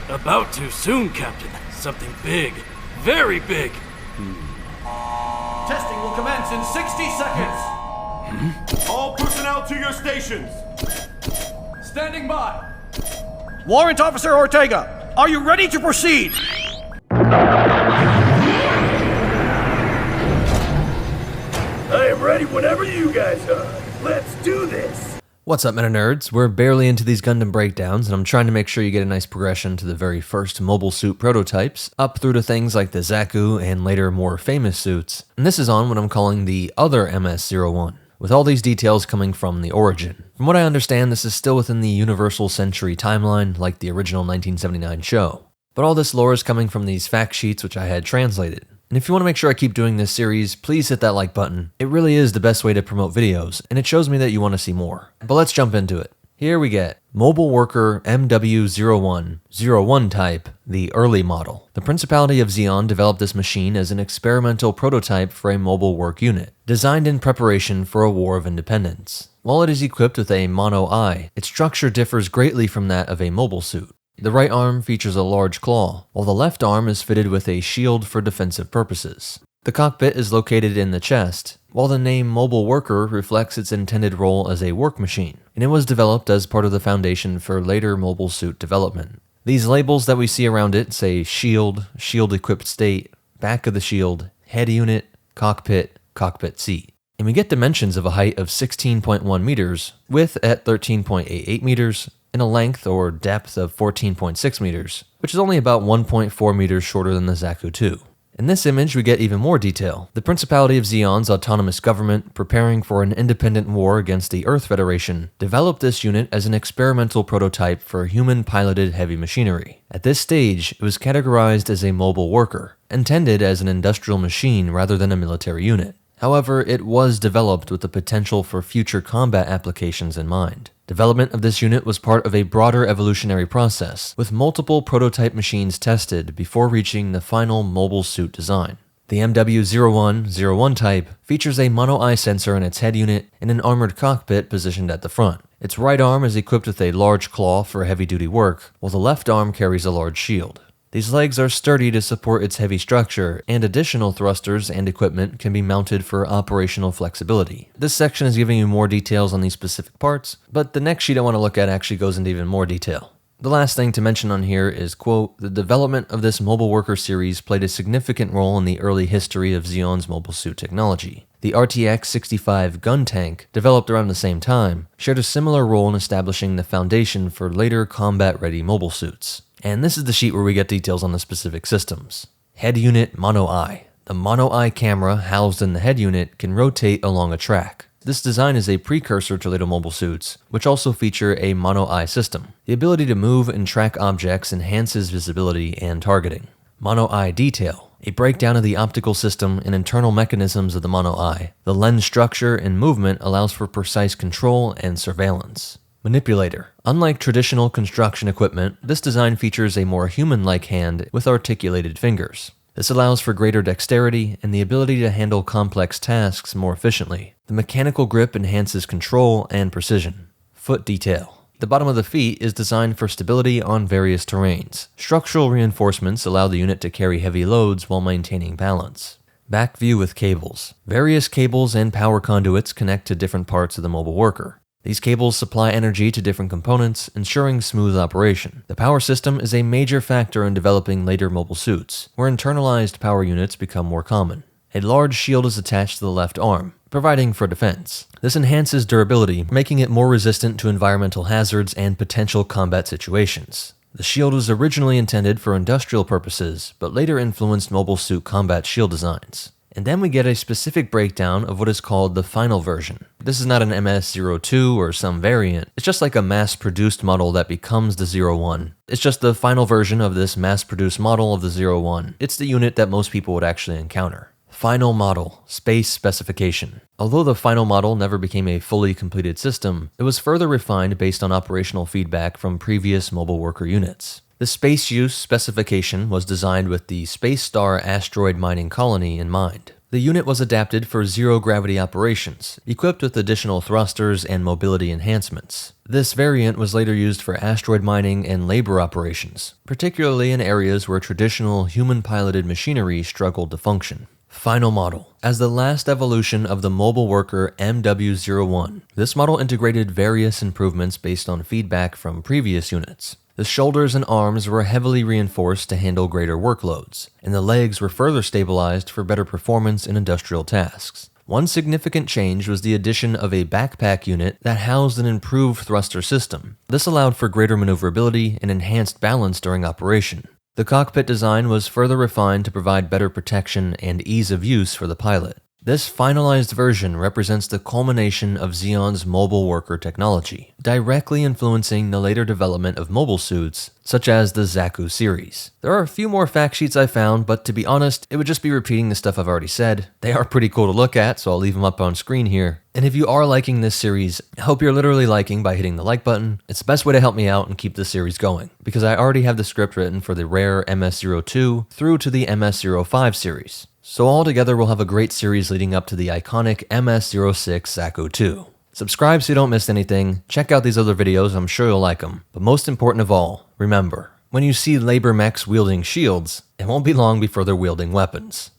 About to soon, Captain. Something big. Very big. Testing will commence in 60 seconds. All personnel to your stations. Standing by. Warrant Officer Ortega, are you ready to proceed? I am ready whenever you guys are. Let's do this. What's up, Meta Nerds? We're barely into these Gundam breakdowns, and I'm trying to make sure you get a nice progression to the very first mobile suit prototypes, up through to things like the Zaku and later more famous suits. And this is on what I'm calling the other MS-01, with all these details coming from the origin. From what I understand, this is still within the Universal Century timeline, like the original 1979 show. But all this lore is coming from these fact sheets which I had translated. And if you want to make sure I keep doing this series, please hit that like button. It really is the best way to promote videos, and it shows me that you want to see more. But let's jump into it. Here we get Mobile Worker MW-01, 01 type, the early model. The Principality of Zeon developed this machine as an experimental prototype for a mobile work unit, designed in preparation for a war of independence. While it is equipped with a mono-eye, its structure differs greatly from that of a mobile suit. The right arm features a large claw, while the left arm is fitted with a shield for defensive purposes. The cockpit is located in the chest, while the name Mobile Worker reflects its intended role as a work machine, and it was developed as part of the foundation for later mobile suit development. These labels that we see around it say shield, shield-equipped state, back of the shield, head unit, cockpit, cockpit seat. And we get dimensions of a height of 16.1 meters, width at 13.88 meters, and a length or depth of 14.6 meters, which is only about 1.4 meters shorter than the Zaku 2. In this image, we get even more detail. The Principality of Zeon's autonomous government, preparing for an independent war against the Earth Federation, developed this unit as an experimental prototype for human-piloted heavy machinery. At this stage, it was categorized as a mobile worker, intended as an industrial machine rather than a military unit. However, it was developed with the potential for future combat applications in mind. Development of this unit was part of a broader evolutionary process, with multiple prototype machines tested before reaching the final mobile suit design. The MW-01 type features a mono-eye sensor in its head unit and an armored cockpit positioned at the front. Its right arm is equipped with a large claw for heavy-duty work, while the left arm carries a large shield. These legs are sturdy to support its heavy structure, and additional thrusters and equipment can be mounted for operational flexibility. This section is giving you more details on these specific parts, but the next sheet I want to look at actually goes into even more detail. The last thing to mention on here is, quote, the development of this mobile worker series played a significant role in the early history of Zeon's mobile suit technology. The RTX-65 gun tank, developed around the same time, shared a similar role in establishing the foundation for later combat-ready mobile suits. And this is the sheet where we get details on the specific systems. Head unit mono-eye. The mono-eye camera housed in the head unit can rotate along a track. This design is a precursor to later mobile suits, which also feature a mono-eye system. The ability to move and track objects enhances visibility and targeting. Mono-eye detail. A breakdown of the optical system and internal mechanisms of the mono-eye. The lens structure and movement allows for precise control and surveillance. Manipulator. Unlike traditional construction equipment, this design features a more human-like hand with articulated fingers. This allows for greater dexterity and the ability to handle complex tasks more efficiently. The mechanical grip enhances control and precision. Foot detail. The bottom of the feet is designed for stability on various terrains. Structural reinforcements allow the unit to carry heavy loads while maintaining balance. Back view with cables. Various cables and power conduits connect to different parts of the mobile worker. These cables supply energy to different components, ensuring smooth operation. The power system is a major factor in developing later mobile suits, where internalized power units become more common. A large shield is attached to the left arm, providing for defense. This enhances durability, making it more resistant to environmental hazards and potential combat situations. The shield was originally intended for industrial purposes, but later influenced mobile suit combat shield designs. And then we get a specific breakdown of what is called the final version. This is not an MS-02 or some variant. It's just like a mass-produced model that becomes the 01. It's just the final version of this mass-produced model of the 01. It's the unit that most people would actually encounter. Final model, space specification. Although the final model never became a fully completed system, it was further refined based on operational feedback from previous mobile worker units. The space use specification was designed with the Space Star asteroid mining colony in mind. The The unit was adapted for zero-gravity operations, equipped with additional thrusters and mobility enhancements. This variant was later used for asteroid mining and labor operations, particularly in areas where traditional human-piloted machinery struggled to function. Final model. As the last evolution of the mobile worker MW-01, this model integrated various improvements based on feedback from previous units. The shoulders and arms were heavily reinforced to handle greater workloads, and the legs were further stabilized for better performance in industrial tasks. One significant change was the addition of a backpack unit that housed an improved thruster system. This allowed for greater maneuverability and enhanced balance during operation. The cockpit design was further refined to provide better protection and ease of use for the pilot. This finalized version represents the culmination of Zeon's mobile worker technology, directly influencing the later development of mobile suits, such as the Zaku series. There are a few more fact sheets I found, but to be honest, it would just be repeating the stuff I've already said. They are pretty cool to look at, so I'll leave them up on screen here. And if you are liking this series, I hope you're literally liking by hitting the like button. It's the best way to help me out and keep this series going, because I already have the script written for the rare MS-02 through to the MS-05 series. So altogether, we'll have a great series leading up to the iconic MS-06 Zaku 2. Subscribe so you don't miss anything, check out these other videos, I'm sure you'll like them. But most important of all, remember, when you see labor mechs wielding shields, it won't be long before they're wielding weapons.